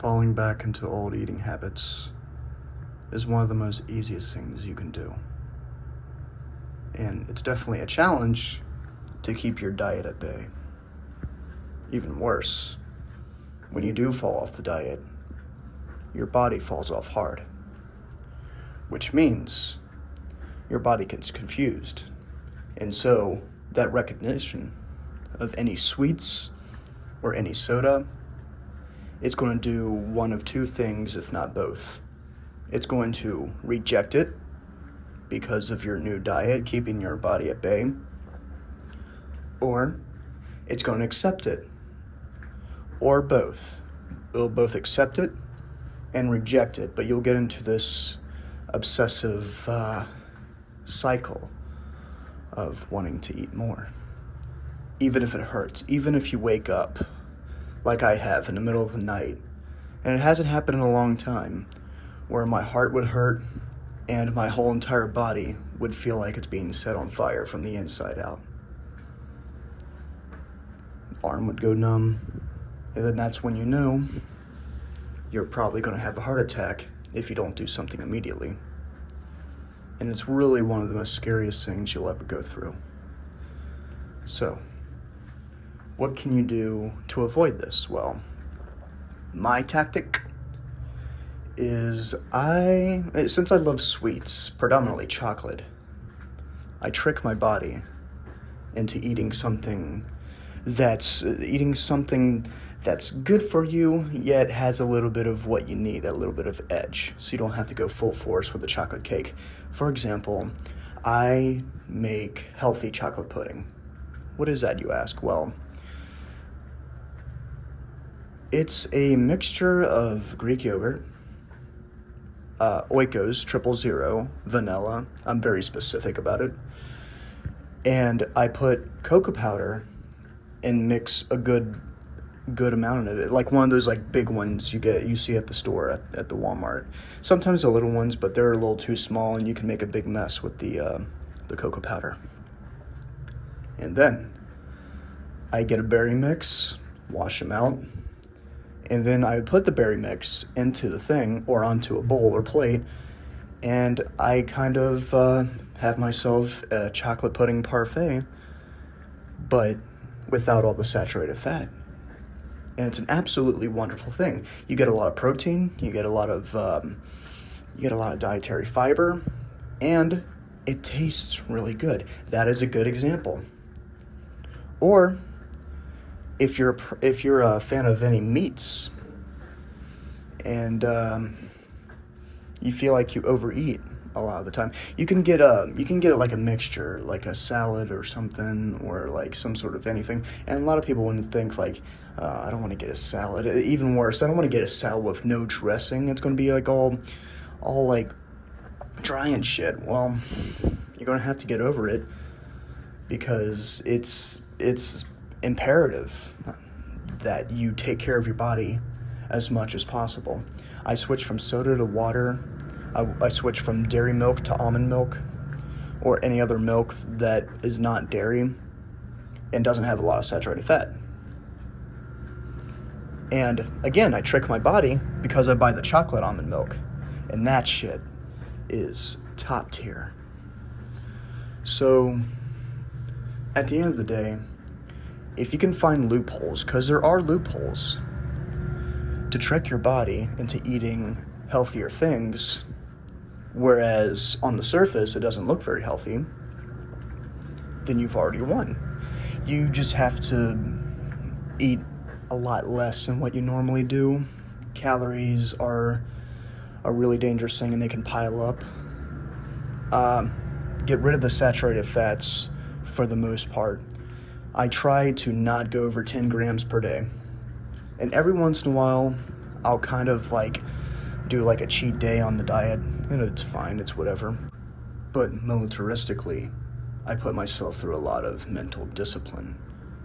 falling back into old eating habits is one of the most easiest things you can do. And it's definitely a challenge to keep your diet at bay. Even worse, when you do fall off the diet, your body falls off hard, which means your body gets confused. And so that recognition of any sweets or any soda, it's going to do one of two things, if not both. It's going to reject it because of your new diet keeping your body at bay, or it's going to accept it, or both. It'll both accept it and reject it, but you'll get into this obsessive cycle of wanting to eat more. Even if it hurts, even if you wake up, like I have in the middle of the night, and it hasn't happened in a long time, where my heart would hurt and my whole entire body would feel like it's being set on fire from the inside out. Arm would go numb, and then that's when you know you're probably going to have a heart attack if you don't do something immediately. And it's really one of the most scariest things you'll ever go through. So, what can you do to avoid this? Well, my tactic is since I love sweets, predominantly chocolate, I trick my body into eating something that's good for you, yet has a little bit of what you need, a little bit of edge, so you don't have to go full force with a chocolate cake. For example, I make healthy chocolate pudding. What is that, you ask? Well, it's a mixture of Greek yogurt, Oikos, 000, vanilla. I'm very specific about it. And I put cocoa powder and mix a good amount of it, like one of those like big ones you see at the store at the Walmart. Sometimes the little ones, but they're a little too small, and you can make a big mess with the cocoa powder. And then I get a berry mix, wash them out, and then I put the berry mix into the thing or onto a bowl or plate, and I kind of have myself a chocolate pudding parfait, but without all the saturated fat. And it's an absolutely wonderful thing. You get a lot of protein, you get a lot of dietary fiber, and it tastes really good. That is a good example. Or if you're a fan of any meats and you feel like you overeat a lot of the time, you can get like a mixture, like a salad or something, or like some sort of anything. And a lot of people wouldn't think like, I don't want to get a salad. Even worse, I don't want to get a salad with no dressing. It's going to be like all like dry and shit. Well, you're going to have to get over it, because it's imperative that you take care of your body as much as possible. I switched from soda to water. I switched from dairy milk to almond milk, or any other milk that is not dairy and doesn't have a lot of saturated fat. And again, I trick my body because I buy the chocolate almond milk, and that shit is top tier. So at the end of the day, if you can find loopholes, because there are loopholes, to trick your body into eating healthier things, whereas on the surface it doesn't look very healthy, then you've already won. You just have to eat a lot less than what you normally do. Calories are a really dangerous thing, and they can pile up. Get rid of the saturated fats for the most part. I try to not go over 10 grams per day. And every once in a while, I'll kind of like do like a cheat day on the diet, and it's fine, it's whatever. But militaristically, I put myself through a lot of mental discipline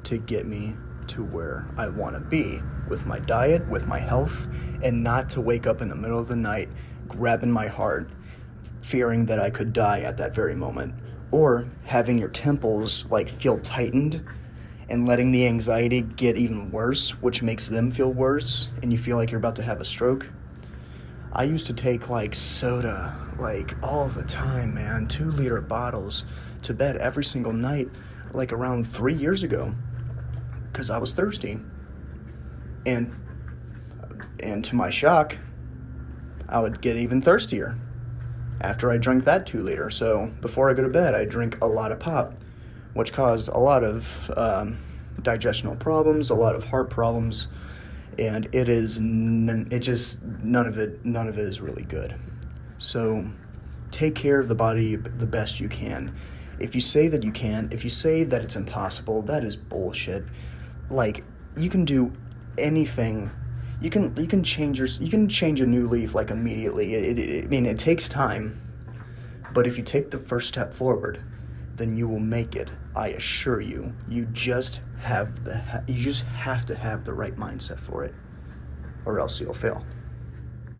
to get me to where I want to be with my diet, with my health, and not to wake up in the middle of the night grabbing my heart, fearing that I could die at that very moment, or having your temples like feel tightened and letting the anxiety get even worse, which makes them feel worse, and you feel like you're about to have a stroke. I used to take like soda, like all the time, man, 2-liter bottles to bed every single night, like around 3 years ago, because I was thirsty. And to my shock, I would get even thirstier after I drank that 2-liter. So before I go to bed, I drink a lot of pop, which caused a lot of digestional problems, a lot of heart problems, and none of it is really good. So take care of the body the best you can. If you say that you can't, if you say that it's impossible, that is bullshit. Like, you can do anything. You can change a new leaf like immediately. It takes time, but if you take the first step forward, then you will make it. I assure you. You just have to have the right mindset for it, or else you'll fail.